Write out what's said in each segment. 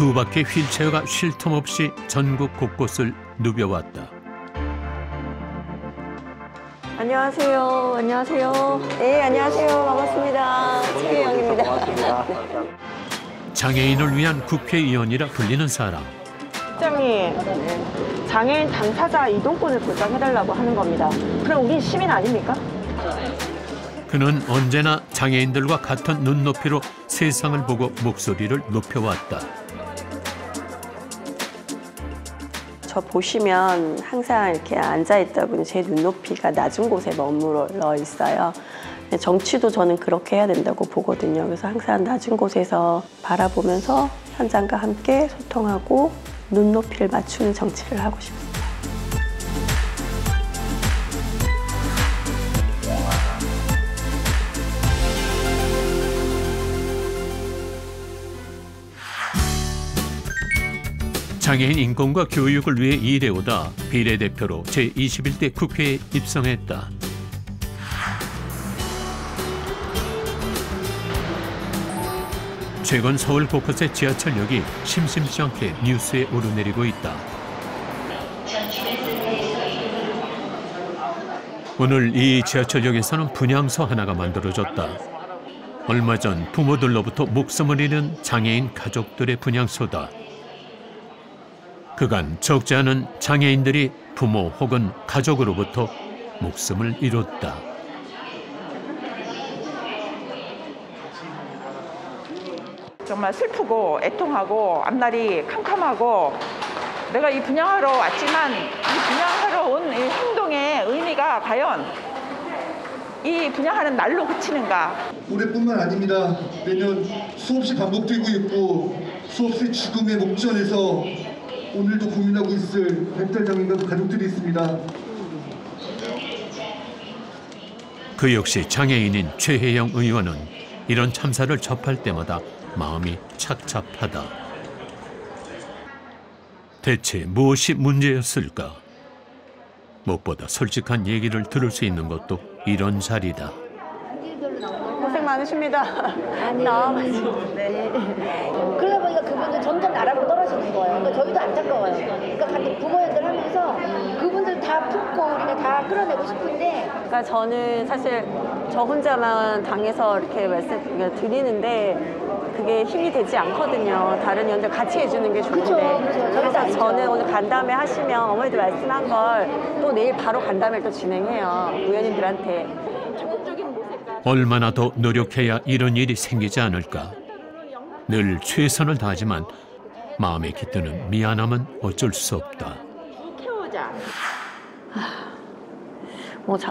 두 바퀴 휠체어가 쉴 틈 없이 전국 곳곳을 누벼왔다. 안녕하세요. 안녕하세요. 네, 안녕하세요. 반갑습니다. 최혜영입니다. 장애인을 위한 국회의원이라 불리는 사람. 시장이 장애인 당사자 이동권을 보장해달라고 하는 겁니다. 그럼 우린 시민 아닙니까? 그는 언제나 장애인들과 같은 눈높이로 세상을 보고 목소리를 높여왔다. 저 보시면 항상 이렇게 앉아있다 보니 제 눈높이가 낮은 곳에 머물러 있어요. 정치도 저는 그렇게 해야 된다고 보거든요. 그래서 항상 낮은 곳에서 바라보면서 현장과 함께 소통하고 눈높이를 맞추는 정치를 하고 싶습니다. 장애인 인권과 교육을 위해 일해오다 비례대표로 제21대 국회에 입성했다. 최근 서울 곳곳의 지하철역이 심심치 않게 뉴스에 오르내리고 있다. 오늘 이 지하철역에서는 분향소 하나가 만들어졌다. 얼마 전 부모들로부터 목숨을 잃은 장애인 가족들의 분향소다. 그간 적지 않은 장애인들이 부모 혹은 가족으로부터 목숨을 잃었다. 정말 슬프고 애통하고 앞날이 캄캄하고 내가 이 분양하러 왔지만 이 분양하러 온 이 행동의 의미가 과연 이 분양하는 날로 그치는가? 올해뿐만 아닙니다. 매년 수없이 반복되고 있고 수없이 죽음의 목전에서 오늘도 고민하고 있을 멘탈 장애인 가족들이 있습니다. 그 역시 장애인인 최혜영 의원은 이런 참사를 접할 때마다 마음이 착잡하다. 대체 무엇이 문제였을까? 무엇보다 솔직한 얘기를 들을 수 있는 것도 이런 자리다. 고생 많으십니다. 나와가지고. 네. 그러다 보니까 그분들 점점 나락으로 떨어지는 거예요. 그러니까 저희도 안타까워요. 그러니까 같은 부모님들 하면서 그분들 다 품고 우리가 다 끌어내고 싶은데. 그러니까 저는 사실 저 혼자만 당해서 이렇게 말씀 드리는데 그게 힘이 되지 않거든요. 다른 의원들 같이 해주는 게 좋은데. 그렇죠. 그래서 저는 오늘 간담회 하시면 어머니들 말씀한 걸 또 내일 바로 간담회를 또 진행해요. 의원님들한테. 얼마나 더 노력해야 이런 일이 생기지 않을까. 늘 최선을 다하지만 마음에 깃드는 미안함은 어쩔 수 없다. 키우자.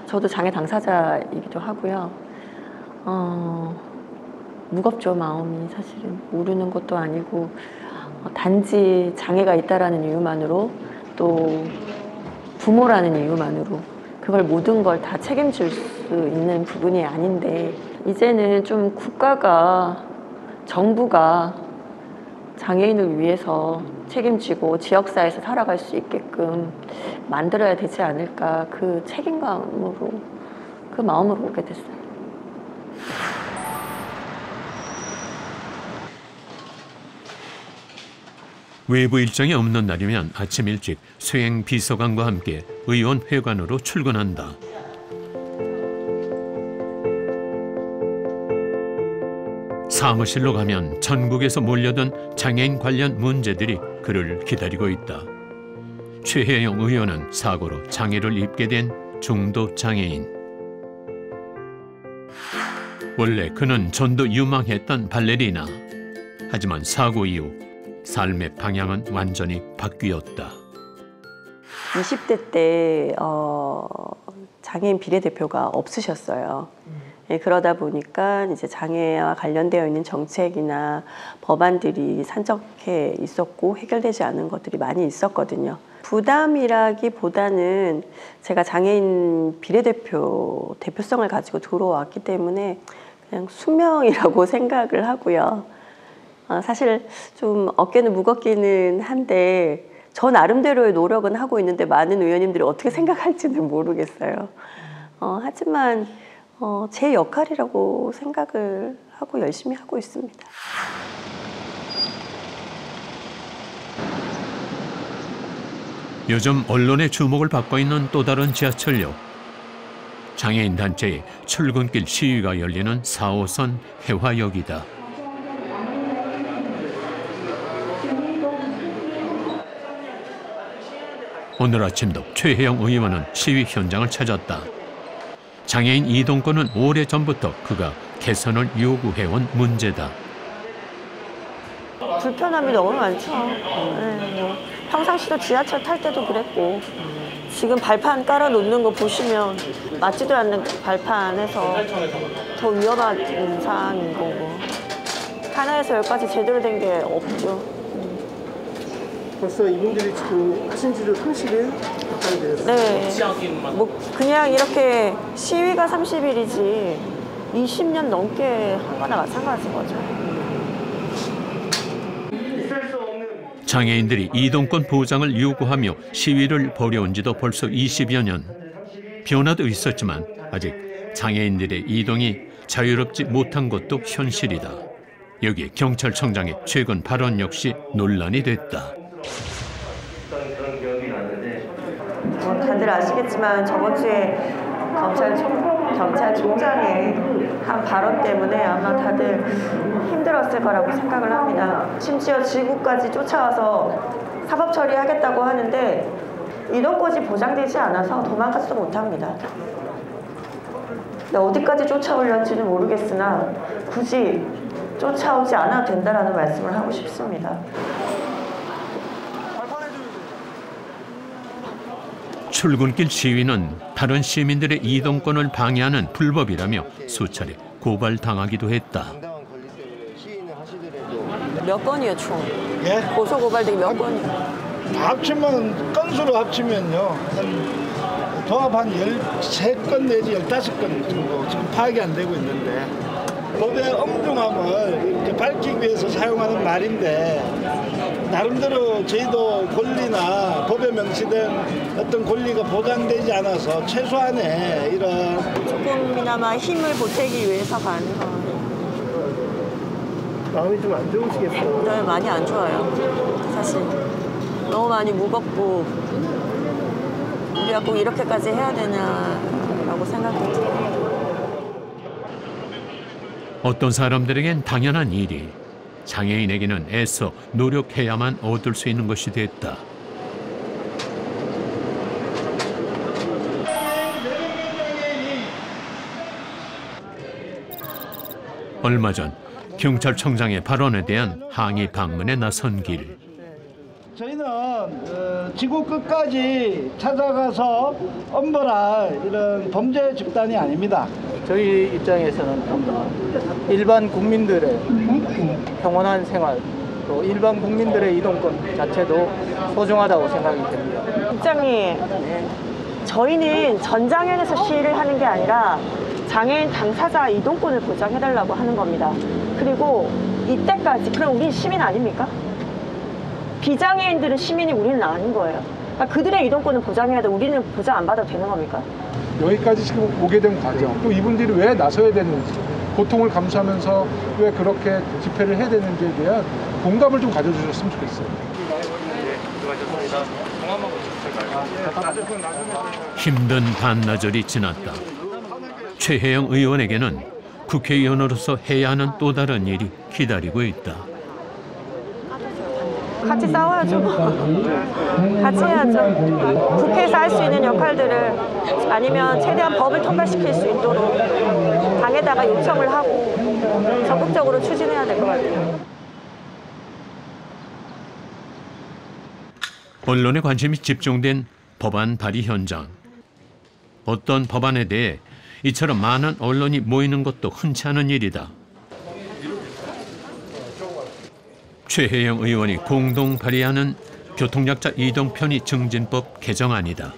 저도 장애 당사자이기도 하고요. 무겁죠, 마음이. 사실은 모르는 것도 아니고 단지 장애가 있다라는 이유만으로 또 부모라는 이유만으로 그걸 모든 걸 다 책임질 수 있는 부분이 아닌데 이제는 좀 국가가 정부가 장애인을 위해서 책임지고 지역사회에서 살아갈 수 있게끔 만들어야 되지 않을까 그 책임감으로 그 마음으로 오게 됐어요. 외부 일정이 없는 날이면 아침 일찍 수행 비서관과 함께 의원회관으로 출근한다. 사무실로 가면 전국에서 몰려든 장애인 관련 문제들이 그를 기다리고 있다. 최혜영 의원은 사고로 장애를 입게 된 중도 장애인. 원래 그는 전도 유망했던 발레리나. 하지만 사고 이후 삶의 방향은 완전히 바뀌었다. 20대 때 장애인 비례대표가 없으셨어요. 예, 그러다 보니까 이제 장애와 관련되어 있는 정책이나 법안들이 산적해 있었고 해결되지 않은 것들이 많이 있었거든요. 부담이라기보다는 제가 장애인 대표성을 가지고 들어왔기 때문에 그냥 숙명이라고 생각을 하고요. 사실 좀 어깨는 무겁기는 한데 저 나름대로의 노력은 하고 있는데 많은 의원님들이 어떻게 생각할지는 모르겠어요. 하지만 제 역할이라고 생각을 하고 열심히 하고 있습니다. 요즘 언론의 주목을 받고 있는 또 다른 지하철역. 장애인 단체의 출근길 시위가 열리는 4호선 해화역이다. 오늘 아침도 최혜영 의원은 시위 현장을 찾았다. 장애인 이동권은 오래전부터 그가 개선을 요구해온 문제다. 불편함이 너무 많죠. 네, 뭐 평상시도 지하철 탈 때도 그랬고 지금 발판 깔아놓는 거 보시면 맞지도 않는 발판에서 더 위험한 상황인 거고 하나에서 열까지 제대로 된 게 없죠. 벌써 이분들이 지금 하신 지도 30일 가까이 됐어요. 네, 뭐 그냥 이렇게 시위가 30일이지 20년 넘게 한 거나 마찬가지인 거죠. 장애인들이 이동권 보장을 요구하며 시위를 벌여온 지도 벌써 20여 년. 변화도 있었지만 아직 장애인들의 이동이 자유롭지 못한 것도 현실이다. 여기에 경찰청장의 최근 발언 역시 논란이 됐다. 다들 아시겠지만 저번 주에 경찰총장의 한 발언 때문에 아마 다들 힘들었을 거라고 생각을 합니다. 심지어 지구까지 쫓아와서 사법 처리하겠다고 하는데 이동권이 보장되지 않아서 도망가지도 못합니다. 어디까지 쫓아오려는지는 모르겠으나 굳이 쫓아오지 않아도 된다는 말씀을 하고 싶습니다. 출근길 시위는 다른 시민들의 이동권을 방해하는 불법이라며 수차례 고발당하기도 했다. 몇 건이에요, 총? 예? 고소고발되기 몇 건이에요? 다 합치면 건수로 합치면요 도합 한 13건 내지 15건 정도 지금 파악이 안 되고 있는데 법의 엄중함을 이렇게 밝히기 위해서 사용하는 말인데 나름대로 저희도 권리나 법에 명시된 어떤 권리가 보장되지 않아서 최소한의 이런 조금이나마 힘을 보태기 위해서 가는 거예요. 마음이 좀 안 좋으시겠어요? 네, 많이 안 좋아요. 사실 너무 많이 무겁고 우리가 꼭 이렇게까지 해야 되냐라고 생각이 들어요. 어떤 사람들에겐 당연한 일이 장애인에게는 애써 노력해야만 얻을 수 있는 것이 됐다. 얼마 전 경찰청장의 발언에 대한 항의 방문에 나선 길. 저희는 지구 끝까지 찾아가서 엄벌할 이런 범죄 집단이 아닙니다. 저희 입장에서는 일반 국민들의 평온한 생활, 또 일반 국민들의 이동권 자체도 소중하다고 생각이 됩니다. 국장님, 저희는 전장현에서 시위를 하는 게 아니라 장애인 당사자 이동권을 보장해달라고 하는 겁니다. 그리고 이때까지, 그럼 우린 시민 아닙니까? 비장애인들은 시민이 우리는 아닌 거예요. 그러니까 그들의 이동권을 보장해야 돼. 우리는 보장 안 받아도 되는 겁니까? 여기까지 지금 오게 된 과정, 또 이분들이 왜 나서야 되는지, 고통을 감수하면서 왜 그렇게 집회를 해야 되는지에 대한 공감을 좀 가져주셨으면 좋겠어요. 힘든 반나절이 지났다. 최혜영 의원에게는 국회의원으로서 해야 하는 또 다른 일이 기다리고 있다. 같이 싸워야죠. 같이 해야죠. 국회에서 할 수 있는 역할들을 아니면 최대한 법을 통과시킬 수 있도록 당에다가 요청을 하고 적극적으로 추진해야 될 것 같아요. 언론의 관심이 집중된 법안 발의 현장. 어떤 법안에 대해 이처럼 많은 언론이 모이는 것도 흔치 않은 일이다. 최혜영 의원이 공동 발의하는 교통약자 이동 편의 증진법 개정안이다.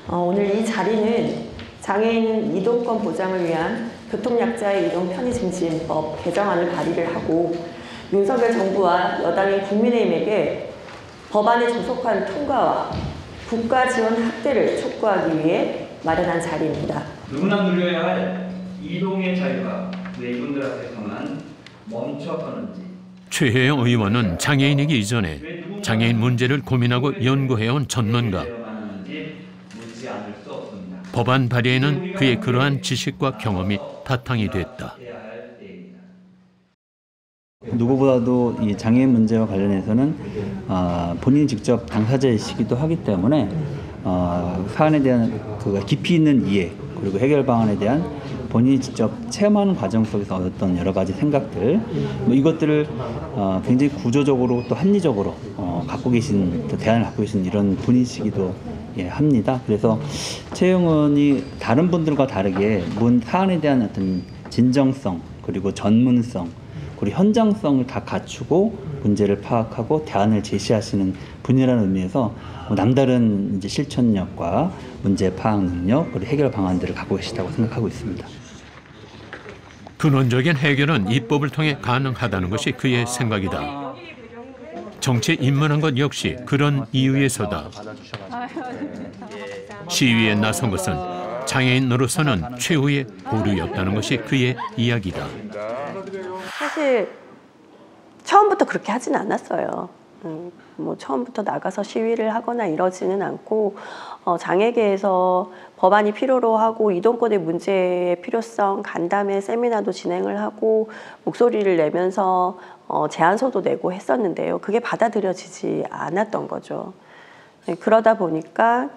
오늘 이 자리는 장애인 이동권 보장을 위한 교통약자의 이동 편의 증진법 개정안을 발의를 하고 윤석열 정부와 여당인 국민의힘에게 법안의 조속한 통과와 국가 지원 확대를 촉구하기 위해 마련한 자리입니다. 누구나 누려야 할 이동의 자유가 왜 이분들 앞에서만 멈춰서는지. 최혜영 의원은 장애인이기 이전에 장애인 문제를 고민하고 연구해온 전문가. 법안 발의에는 그의 그러한 지식과 경험이 바탕이 됐다. 누구보다도 이 장애인 문제와 관련해서는 본인이 직접 당사자이시기도 하기 때문에 사안에 대한 그 깊이 있는 이해 그리고 해결 방안에 대한 본인이 직접 체험하는 과정 속에서 얻었던 여러 가지 생각들 이것들을 굉장히 구조적으로 또 합리적으로 갖고 계신 또 대안을 갖고 계신 이런 분이시기도 합니다. 그래서 최영은이 다른 분들과 다르게 사안에 대한 어떤 진정성 그리고 전문성 그리고 현장성을 다 갖추고 문제를 파악하고 대안을 제시하시는 분이라는 의미에서 남다른 이제 실천력과 문제 파악 능력 그리고 해결 방안들을 갖고 계시다고 생각하고 있습니다. 근원적인 해결은 입법을 통해 가능하다는 것이 그의 생각이다. 정치에 입문한 것 역시 그런 이유에서다. 시위에 나선 것은 장애인으로서는 최후의 보루였다는 것이 그의 이야기다. 사실 처음부터 그렇게 하진 않았어요. 뭐 처음부터 나가서 시위를 하거나 이러지는 않고 장애계에서 법안이 필요로 하고 이동권의 문제의 필요성 간담회 세미나도 진행을 하고 목소리를 내면서 제안서도 내고 했었는데요. 그게 받아들여지지 않았던 거죠. 그러다 보니까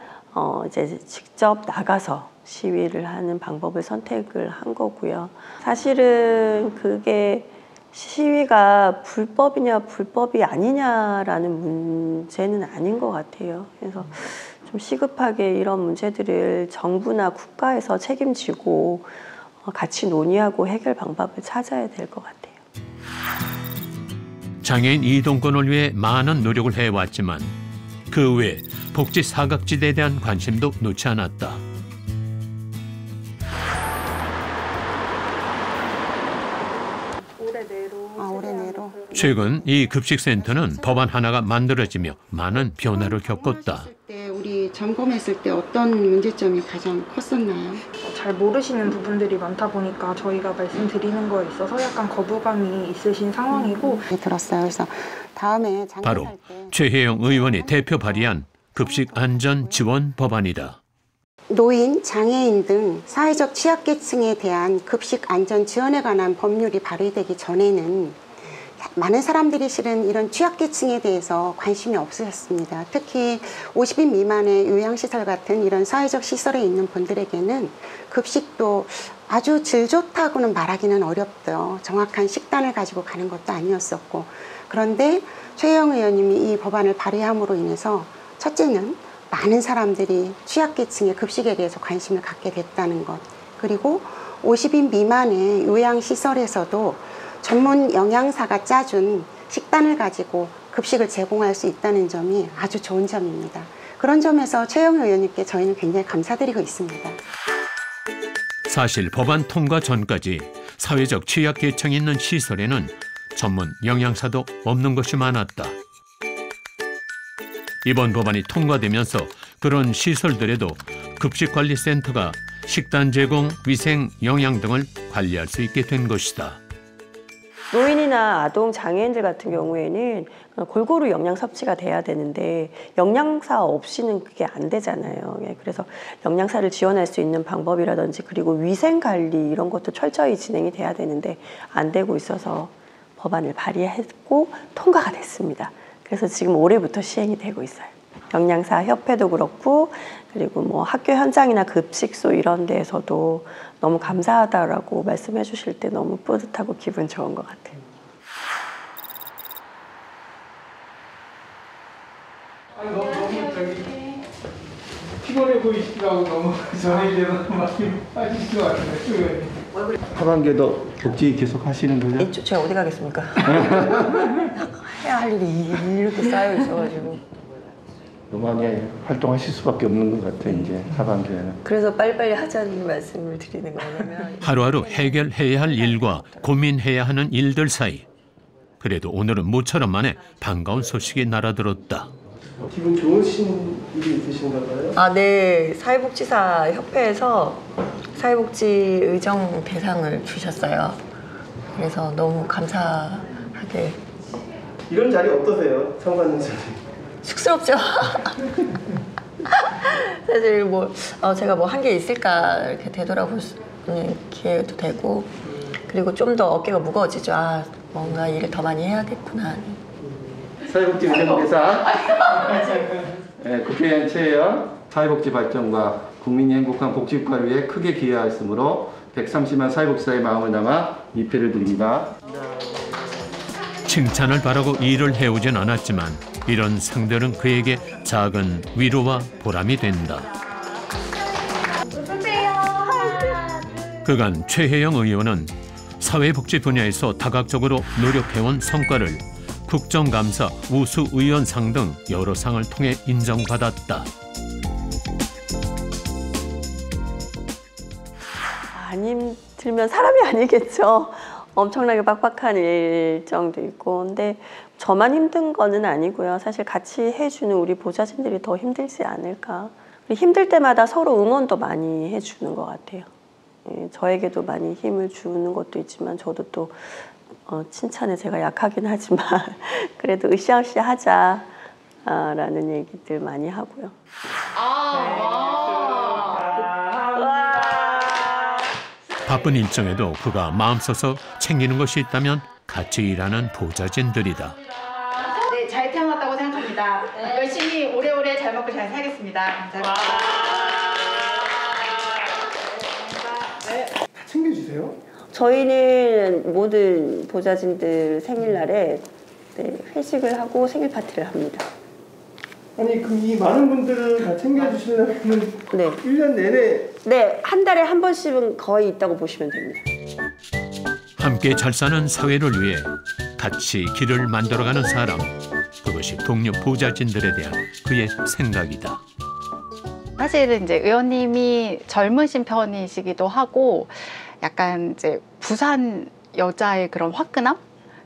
이제 직접 나가서 시위를 하는 방법을 선택을 한 거고요. 사실은 그게 시위가 불법이냐 불법이 아니냐라는 문제는 아닌 것 같아요. 그래서 좀 시급하게 이런 문제들을 정부나 국가에서 책임지고 같이 논의하고 해결 방법을 찾아야 될 것 같아요. 장애인 이동권을 위해 많은 노력을 해왔지만 그 외 복지 사각지대에 대한 관심도 놓지 않았다. 올해 내로. 최근 이 급식센터는 법안 하나가 만들어지며 많은 변화를 겪었다. 우리 점검했을 때 어떤 문제점이 가장 컸었나요? 잘 모르시는 부분들이 많다 보니까 저희가 말씀드리는 거에 있어서 약간 거부감이 있으신 상황이고 들었어요. 그래서 다음에 바로 최혜영 의원이 대표 발의한 급식 안전 지원 법안이다. 노인, 장애인 등 사회적 취약계층에 대한 급식 안전 지원에 관한 법률이 발의되기 전에는 많은 사람들이 실은 이런 취약계층에 대해서 관심이 없으셨습니다. 특히 50인 미만의 요양시설 같은 이런 사회적 시설에 있는 분들에게는 급식도 아주 질 좋다고는 말하기는 어렵죠. 정확한 식단을 가지고 가는 것도 아니었었고. 그런데 최혜영 의원님이 이 법안을 발의함으로 인해서 첫째는 많은 사람들이 취약계층의 급식에 대해서 관심을 갖게 됐다는 것, 그리고 50인 미만의 요양시설에서도 전문 영양사가 짜준 식단을 가지고 급식을 제공할 수 있다는 점이 아주 좋은 점입니다. 그런 점에서 최혜영 의원님께 저희는 굉장히 감사드리고 있습니다. 사실 법안 통과 전까지 사회적 취약계층이 있는 시설에는 전문 영양사도 없는 것이 많았다. 이번 법안이 통과되면서 그런 시설들에도 급식관리센터가 식단 제공, 위생, 영양 등을 관리할 수 있게 된 것이다. 노인이나 아동 장애인들 같은 경우에는 골고루 영양 섭취가 돼야 되는데 영양사 없이는 그게 안 되잖아요. 그래서 영양사를 지원할 수 있는 방법이라든지 그리고 위생 관리 이런 것도 철저히 진행이 돼야 되는데 안 되고 있어서 법안을 발의했고 통과가 됐습니다. 그래서 지금 올해부터 시행이 되고 있어요. 영양사 협회도 그렇고 그리고 뭐 학교 현장이나 급식소 이런 데에서도 너무 감사하다라고 말씀해 주실 때 너무 뿌듯하고 기분 좋은 것 같아요. 너무 피곤해 보이시더라고 너무 전에 이제는 많이 빠지신 것 같아요. 하반기에도 복지 계속 하시는 거죠? 제가 어디 가겠습니까? 해야 할 일이 이렇게 쌓여 있어가지고 너무 많이 활동하실 수밖에 없는 것 같아요. 이제 하반기에는. 그래서 빨리빨리 하자는 말씀을 드리는 거냐면 하루하루 해결해야 할 일과 고민해야 하는 일들 사이 그래도 오늘은 모처럼 만에 반가운 소식이 날아들었다. 기분 좋으신 일이 있으신가 봐요? 네. 사회복지사 협회에서 사회복지 의정 대상을 주셨어요. 그래서 너무 감사하게 이런 자리 어떠세요? 참가하는 자리. 쑥스럽죠. 사실 뭐 제가 뭐 한 게 있을까 이렇게 되돌아볼 수 있는 기회도 되고, 그리고 좀 더 어깨가 무거워지죠. 아, 뭔가 일을 더 많이 해야겠구나. 사회복지위원회사 네, 국회의원 최혜영 사회복지 발전과 국민이 행복한 복지국가를 위해 크게 기여하였으므로 130만 사회복지사의 마음을 담아 미표를 드립니다. 칭찬을 바라고 일을 해오진 않았지만 이런 상들은 그에게 작은 위로와 보람이 된다. 그간 최혜영 의원은 사회복지 분야에서 다각적으로 노력해온 성과를 국정감사 우수의원상 등 여러 상을 통해 인정받았다. 안 힘들면 사람이 아니겠죠. 엄청나게 빡빡한 일정도 있고. 근데 저만 힘든 거는 아니고요. 사실 같이 해주는 우리 보좌진들이 더 힘들지 않을까. 힘들 때마다 서로 응원도 많이 해주는 것 같아요. 저에게도 많이 힘을 주는 것도 있지만 저도 또 칭찬에 제가 약하긴 하지만 그래도 으쌰으쌰 하자 라는 얘기들 많이 하고요. 바쁜 일정에도 그가 마음써서 챙기는 것이 있다면 같이 일하는 보좌진들이다. 네, 잘 태어났다고 생각합니다. 열심히 오래오래 잘 먹고 잘 살겠습니다. 감사합니다. 다 챙겨주세요? 저희는 모든 보좌진들 생일날에 회식을 하고 생일 파티를 합니다. 아니 그럼 이 많은 분들을 다 챙겨주시려면 1년 내내 네, 한 달에 한 번씩은 거의 있다고 보시면 됩니다. 함께 잘 사는 사회를 위해 같이 길을 만들어가는 사람. 그것이 동료 보좌진들에 대한 그의 생각이다. 사실은 이제 의원님이 젊으신 편이시기도 하고 약간 이제 부산 여자의 그런 화끈함?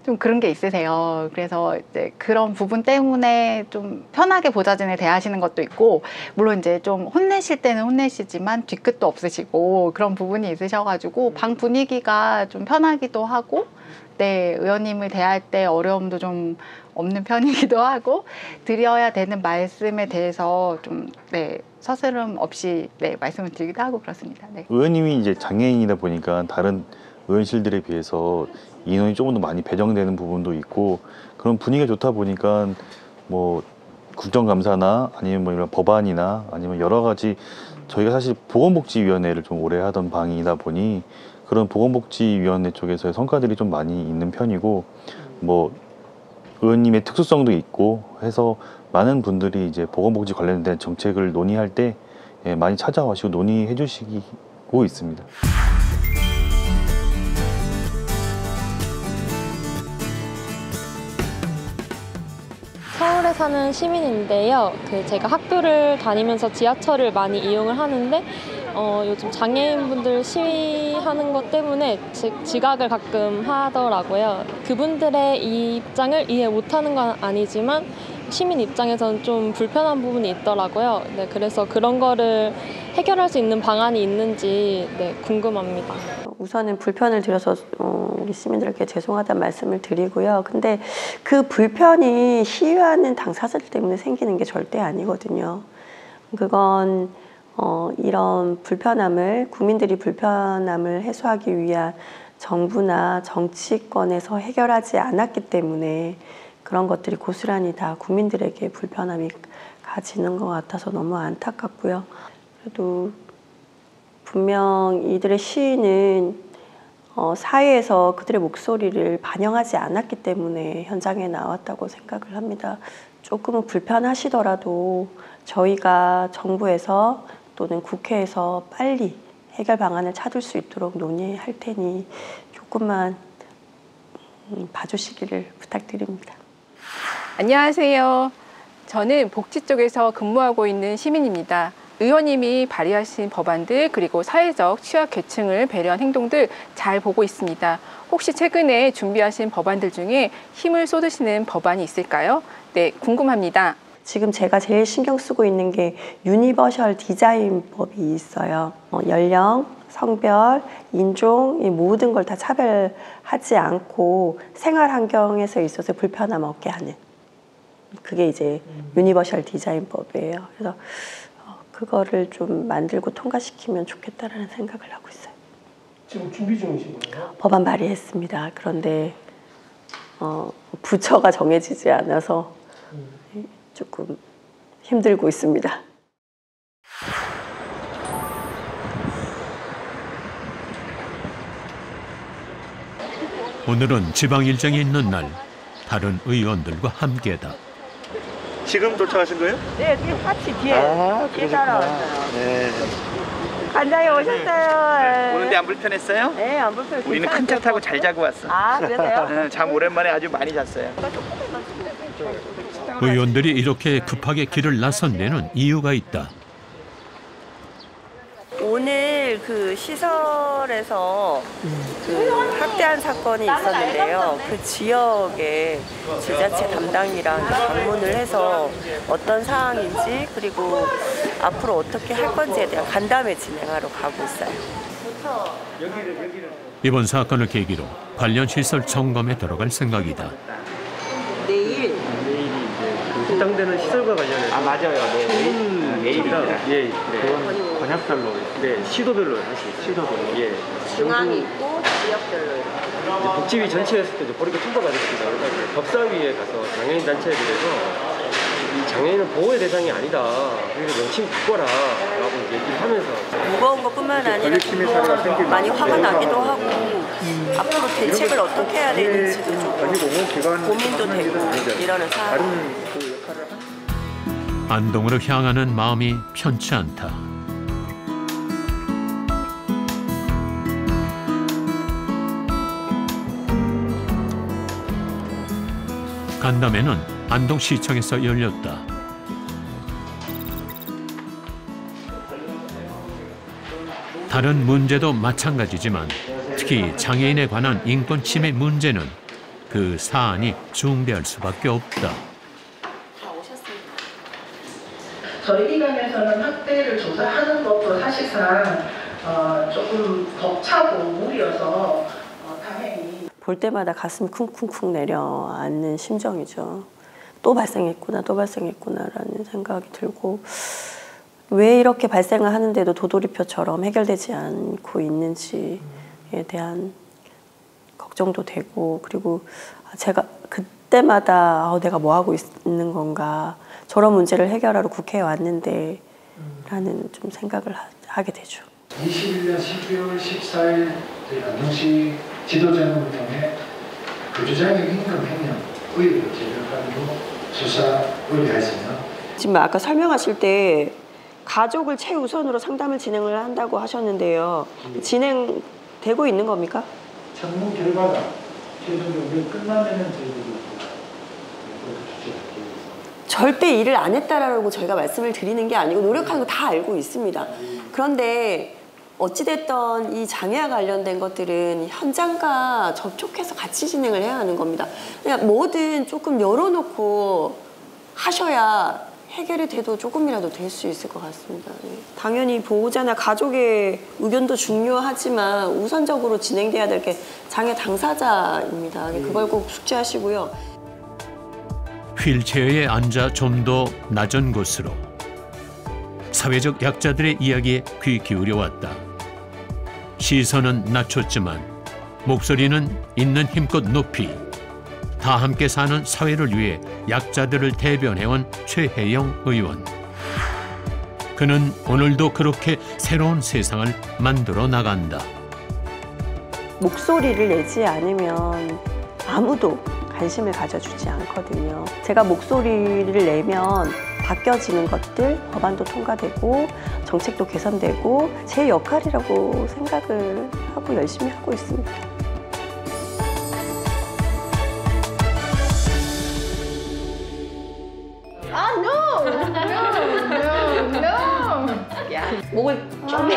좀 그런 게 있으세요. 그래서 이제 그런 부분 때문에 좀 편하게 보좌진을 대하시는 것도 있고, 물론 이제 좀 혼내실 때는 혼내시지만 뒤끝도 없으시고 그런 부분이 있으셔가지고 방 분위기가 좀 편하기도 하고, 네, 의원님을 대할 때 어려움도 좀 없는 편이기도 하고, 드려야 되는 말씀에 대해서 좀 서스름 없이 말씀을 드리기도 하고 그렇습니다. 네. 의원님이 이제 장애인이다 보니까 다른 의원실들에 비해서 인원이 조금 더 많이 배정되는 부분도 있고, 그런 분위기가 좋다 보니까 뭐 국정감사나 아니면 뭐 이런 법안이나 아니면 여러 가지, 저희가 사실 보건복지위원회를 좀 오래 하던 방이다 보니 그런 보건복지위원회 쪽에서의 성과들이 좀 많이 있는 편이고, 뭐 의원님의 특수성도 있고 해서 많은 분들이 이제 보건복지 관련된 정책을 논의할 때 많이 찾아와시고 논의해 주시고 있습니다. 서울에 사는 시민인데요. 제가 학교를 다니면서 지하철을 많이 이용을 하는데 요즘 장애인분들 시위하는 것 때문에 지각을 가끔 하더라고요. 그분들의 이 입장을 이해 못하는 건 아니지만 시민 입장에서는 좀 불편한 부분이 있더라고요. 네, 그래서 그런 거를 해결할 수 있는 방안이 있는지 궁금합니다. 우선은 불편을 드려서 우리 시민들께 죄송하다는 말씀을 드리고요. 근데 그 불편이 시위하는 당사자들 때문에 생기는 게 절대 아니거든요. 그건 이런 불편함을, 국민들이 불편함을 해소하기 위한 정부나 정치권에서 해결하지 않았기 때문에 그런 것들이 고스란히 다 국민들에게 불편함이 가지는 것 같아서 너무 안타깝고요. 그래도 분명 이들의 시위는 사회에서 그들의 목소리를 반영하지 않았기 때문에 현장에 나왔다고 생각을 합니다. 조금은 불편하시더라도 저희가 정부에서 또는 국회에서 빨리 해결 방안을 찾을 수 있도록 논의할 테니 조금만 봐주시기를 부탁드립니다. 안녕하세요. 저는 복지 쪽에서 근무하고 있는 시민입니다. 의원님이 발의하신 법안들 그리고 사회적 취약계층을 배려한 행동들 잘 보고 있습니다. 혹시 최근에 준비하신 법안들 중에 힘을 쏟으시는 법안이 있을까요? 네, 궁금합니다. 지금 제가 제일 신경 쓰고 있는 게 유니버셜 디자인법이 있어요. 연령, 성별, 인종 이 모든 걸 다 차별하지 않고 생활 환경에서 있어서 불편함 없게 하는 그게 이제 유니버셜 디자인법이에요. 그래서 그거를 좀 만들고 통과시키면 좋겠다라는 생각을 하고 있어요. 지금 준비 중이신 거예요? 법안 발의했습니다. 그런데 부처가 정해지지 않아서 조금 힘들고 있습니다. 오늘은 지방 일정이 있는 날 다른 의원들과 함께다. 지금 도착하신 거예요? 네, 뒤에 같이 뒤에 그러셨구나. 따라왔어요. 네. 관장이 오셨어요. 오는데 안 불편했어요? 네, 안 불편했어요. 우리는 큰 차 타고 잘 자고 왔어. 아, 그러세요? 응, 잠 오랜만에 아주 많이 잤어요. 의원들이 이렇게 급하게 길을 나선 데는 이유가 있다. 오늘 그 시설에서 그 학대한 사건이 있었는데요. 그 지역의 지자체 담당이랑 방문을 해서 어떤 상황인지 그리고 앞으로 어떻게 할 건지에 대한 간담회 진행하러 가고 있어요. 이번 사건을 계기로 관련 시설 점검에 들어갈 생각이다. 내일이 이제 해당되는 시설과 관련해서 맞아요. 내일이랑 그건 권역별로 시도별로 하시죠. 시도별로 중앙이 있고 지역별로 복지위 전체였을 때 보니까 통과받았습니다. 그래서 법사위에 가서 장애인 단체에 대해서 이 장애인은 보호의 대상이 아니다. 그래서 명칭 바꿔라라고 얘기를 하면서 무거운 것뿐만 아니라 좀 많이 화가 나기도 하고 앞으로 대책을 어떻게 해야 되는지도 좀 고민도 되고 이러는 상황. 안동으로 향하는 마음이 편치 않다. 간담회는 안동시청에서 열렸다. 다른 문제도 마찬가지지만 특히 장애인에 관한 인권 침해 문제는 그 사안이 중대할 수밖에 없다. 저희 기관에서는 학대를 조사하는 것도 사실상 조금 벅차고 무리여서 당연히 볼 때마다 가슴이 쿵쿵쿵 내려앉는 심정이죠. 또 발생했구나라는 생각이 들고 왜 이렇게 발생을 하는데도 도돌이표처럼 해결되지 않고 있는지에 대한 걱정도 되고 그리고 제가 그때마다 내가 뭐 하고 있는 건가 저런 문제를 해결하러 국회에 왔는데 라는 좀 생각을 하게 되죠. 21년 12월 14일 안동시 지도자문을 통해 거주자격 임금 횡령 의혹을 제기하고 수사 의뢰했으며 지금 아까 설명하실 때 가족을 최우선으로 상담을 진행을 한다고 하셨는데요. 진행되고 있는 겁니까? 전문 결과가 최종적으로 끝나면은 저희들이 절대 일을 안 했다라고 저희가 말씀을 드리는 게 아니고 노력하는 거 다 알고 있습니다. 그런데 어찌됐던 이 장애와 관련된 것들은 현장과 접촉해서 같이 진행을 해야 하는 겁니다. 그냥 뭐든 조금 열어놓고 하셔야 해결이 돼도 조금이라도 될 수 있을 것 같습니다. 당연히 보호자나 가족의 의견도 중요하지만 우선적으로 진행돼야 될 게 장애 당사자입니다. 그걸 꼭 숙지하시고요. 휠체어에 앉아 좀 더 낮은 곳으로 사회적 약자들의 이야기에 귀 기울여왔다. 시선은 낮췄지만 목소리는 있는 힘껏 높이 다 함께 사는 사회를 위해 약자들을 대변해온 최혜영 의원. 그는 오늘도 그렇게 새로운 세상을 만들어 나간다. 목소리를 내지 않으면 아무도 관심을 가져주지 않거든요. 제가 목소리를 내면 바뀌어지는 것들, 법안도 통과되고 정책도 개선되고 제 역할이라고 생각을 하고 열심히 하고 있습니다. 목을 좀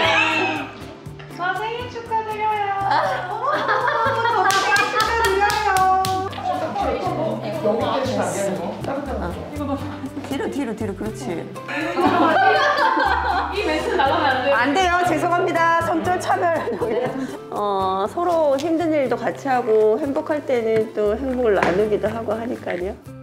생일 축하드려요. 너무 아프시면 안 되는 거? 뒤로 그렇지. 이 멘트 나가면 안 돼요. 안 돼요. 죄송합니다. 성적 차별. 서로 힘든 일도 같이 하고 행복할 때는 또 행복을 나누기도 하고 하니까요.